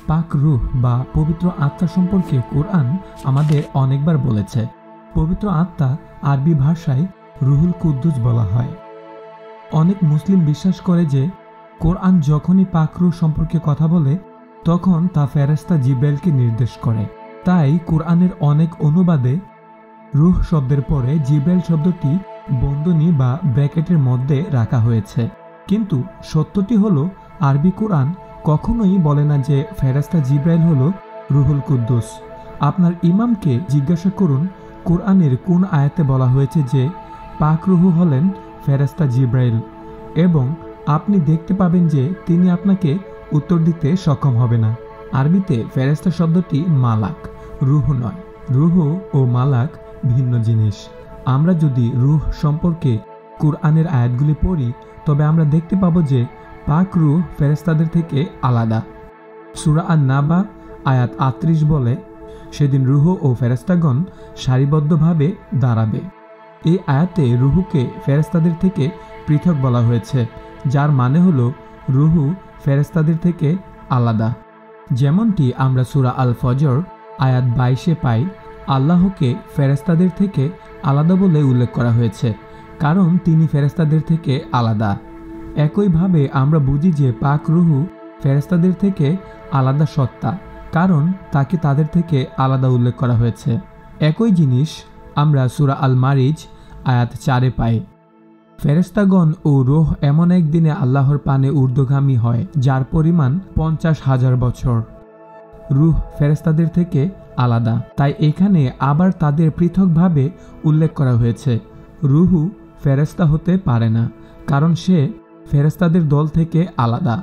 পাক রূহ বা পবিত্র আত্মা সম্পর্কে কোরআন আমাদের অনেকবার বলেছে। পবিত্র আত্মা আরবি ভাষায় রুহুল কুদ্দুস বলা হয়। অনেক মুসলিম বিশ্বাস করে যে কোরআন যখনই পাক রূহ সম্পর্কে কথা বলে তখন তা ফেরেশতা জিব্রাইলকে নির্দেশ করে। তাই কোরআনের অনেক অনুবাদে রূহ শব্দের পরে জিব্রাইল শব্দটি বন্ধনী বা ব্র্যাকেটের মধ্যে রাখা হয়েছে। কিন্তু সত্যটি হলো আরবি কোরআন কখনোই বলে না যে ফেরেশতা জিব্রাইল হলো রুহুল কুদ্দুস। আপনার ইমামকে জিজ্ঞাসা করুন কোরআনের কোন আয়াতে বলা হয়েছে যে পাক রূহ হলেন ফেরেশতা জিব্রাইল, এবং আপনি দেখতে পাবেন যে তিনি আপনাকে উত্তর দিতে সক্ষম হবে না। আরবিতে ফেরেশতা শব্দটি মালাক, রূহ নয়। রূহ ও মালাক ভিন্ন জিনিস। আমরা যদি রূহ সম্পর্কে কোরআনের আয়াতগুলি পড়ি তবে আমরা দেখতে পাবো যে পাক রূহ ফেরেশতাদের থেকে আলাদা। সূরা আন-নাবা আয়াত ৩৮ বলে, সেদিন রূহ ও ফেরেশতাগণ সারিবদ্ধভাবে দাঁড়াবে। এই আয়াতে রূহকে ফেরেশতাদের থেকে পৃথক বলা হয়েছে, যার মানে হলো রূহ ফেরেশতাদের থেকে আলাদা। যেমনটি আমরা সূরা আল ফজর আয়াত ২২ পাই, আল্লাহকে ফেরেশতাদের থেকে আলাদা বলে উল্লেখ করা হয়েছে, কারণ তিনি ফেরেশতাদের থেকে আলাদা। একইভাবে আমরা বুঝি যে পাক রূহ ফেরেশতাদের থেকে আলাদা সত্তা, কারণ তাকে তাদের থেকে আলাদা উল্লেখ করা হয়েছে। একই জিনিস আমরা সূরা আল মারিজ আয়াত ৪ পাই। ফেরেশতাগণ ও রূহ এমন একদিনে আল্লাহর পানে ঊর্ধ্বগামী হয় যার পরিমাণ ৫০,০০০ বছর। রূহ ফেরেশতাদের থেকে আলাদা, তাই এখানে আবার তাদের পৃথকভাবে উল্লেখ করা হয়েছে। রূহ ফেরেশতা হতে পারে না, কারণ সে ফেরেশতাদের দল থেকে আলাদা।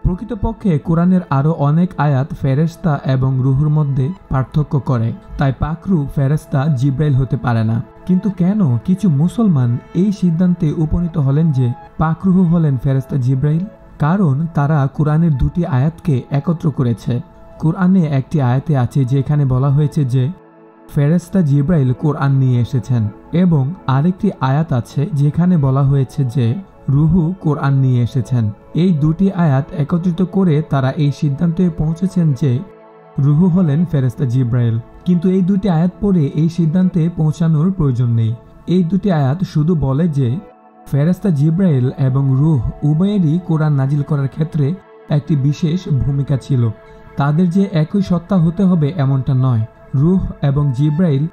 প্রকৃতপক্ষে কোরআনের আরও অনেক আয়াত ফেরেশতা এবং রূহুর মধ্যে পার্থক্য করে, তাই পাক রূহ ফেরেশতা জিব্রাইল হতে পারে না। কিন্তু কেন কিছু মুসলমান এই সিদ্ধান্তে উপনীত হলেন যে পাক রূহ হলেন ফেরেশতা জিব্রাইল? কারণ তারা কোরআনের দুটি আয়াতকে একত্র করেছে। কোরআনে একটি আয়াতে আছে যেখানে বলা হয়েছে যে ফেরেশতা জিব্রাইল কোরআন নিয়ে এসেছেন, এবং আরেকটি আয়াত আছে যেখানে বলা হয়েছে যে রূহ কোরআন নিয়ে এসেছেন। এই দুটি আয়াত একত্রিত করে তারা এই সিদ্ধান্তে পৌঁছেছেন যে রূহ হলেন ফেরেশতা জিব্রাইল। কিন্তু এই দুটি আয়াত পড়ে এই সিদ্ধান্তে পৌঁছানোর প্রয়োজন নেই। এই দুটি আয়াত শুধু বলে যে ফেরেশতা জিব্রাইল এবং রূহ উভয়েরই কোরআন নাজিল করার ক্ষেত্রে একটি বিশেষ ভূমিকা ছিল। তাদের যে একই সত্তা হতে হবে এমনটা নয়। রূহ এবং জিব্রাইল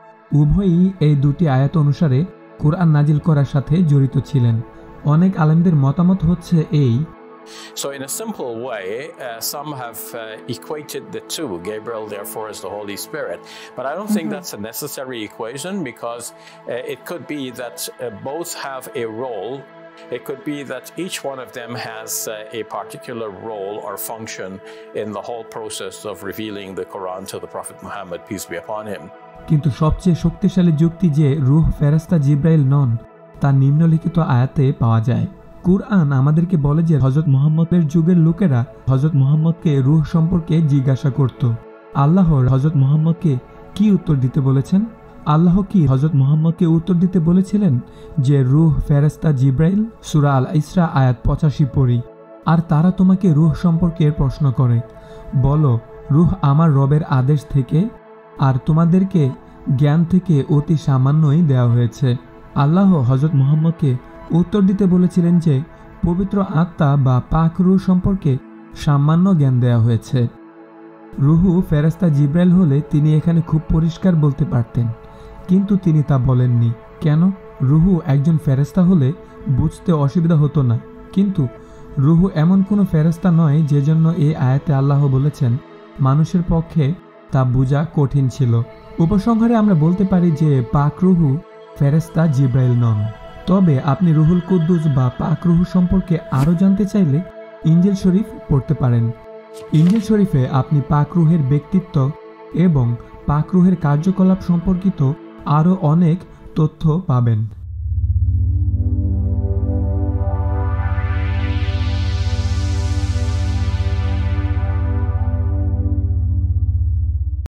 উভয়ই এই দুটি আয়াত অনুসারে কোরআন নাজিল করার সাথে জড়িত ছিলেন। অনেক আলেমদের মতামত হচ্ছে এই। So in a simple way, some have equated the two. Gabriel therefore is the Holy Spirit. But I don't think that's a necessary equation, because it could be that both have a role. It could be that each one of them has a particular role or function in the whole process of revealing the Quran to the Prophet Muhammad, peace be upon him. কিন্তু সবচেয়ে শক্তিশালী যুক্তি যে রূহ ফেরেশতা জিব্রাইল নন তা নিম্নলিখিত আয়াতে পাওয়া যায়। কুরআন আমাদেরকে বলে যে হযরত মুহাম্মদের যুগের লোকেরা হযরত মুহাম্মদকে রূহ সম্পর্কে জিজ্ঞাসা করত। আল্লাহ হযরত মুহাম্মদকে কি উত্তর দিতে বলেছেন? আল্লাহ কি হযরত মুহাম্মদকে উত্তর দিতে বলেছিলেন যে রূহ ফেরেশতা জিব্রাইল? সূরা আল ইসরা আয়াত ৮৫ পড়ি। আর তারা তোমাকে রূহ সম্পর্কে প্রশ্ন করে, বলো রূহ আমার রবের আদেশ থেকে, আর তোমাদেরকে জ্ঞান থেকে অতি সামান্যই দেওয়া হয়েছে। আল্লাহ হযরত মুহাম্মদকে উত্তর দিতে বলেছিলেন যে পবিত্র আত্মা বা পাক রূহ সম্পর্কে সামান্য জ্ঞান দেওয়া হয়েছে। রূহ ফেরেশতা জিব্রাইল হলে তিনি এখানে খুব পরিষ্কার বলতে পারতেন, কিন্তু তিনি তা বলেননি। কেন? রূহ একজন ফেরেশতা হলে বুঝতে অসুবিধা হতো না, কিন্তু রূহ এমন কোনো ফেরেশতা নয় যে জন্য এই আয়াতে আল্লাহ বলেছেন মানুষের পক্ষে তা বোঝা কঠিন ছিল। উপসংহারে আমরা বলতে পারি যে পাক রূহ ফেরেশতা জিব্রাইল নন। তবে আপনি রুহুল কুদ্দুস বা পাক রূহ সম্পর্কে আরও জানতে চাইলে ইনজিল শরীফ পড়তে পারেন। ইনজিল শরীফে আপনি পাক রূহের ব্যক্তিত্ব এবং পাক রূহের কার্যকলাপ সম্পর্কিত আরও অনেক তথ্য পাবেন।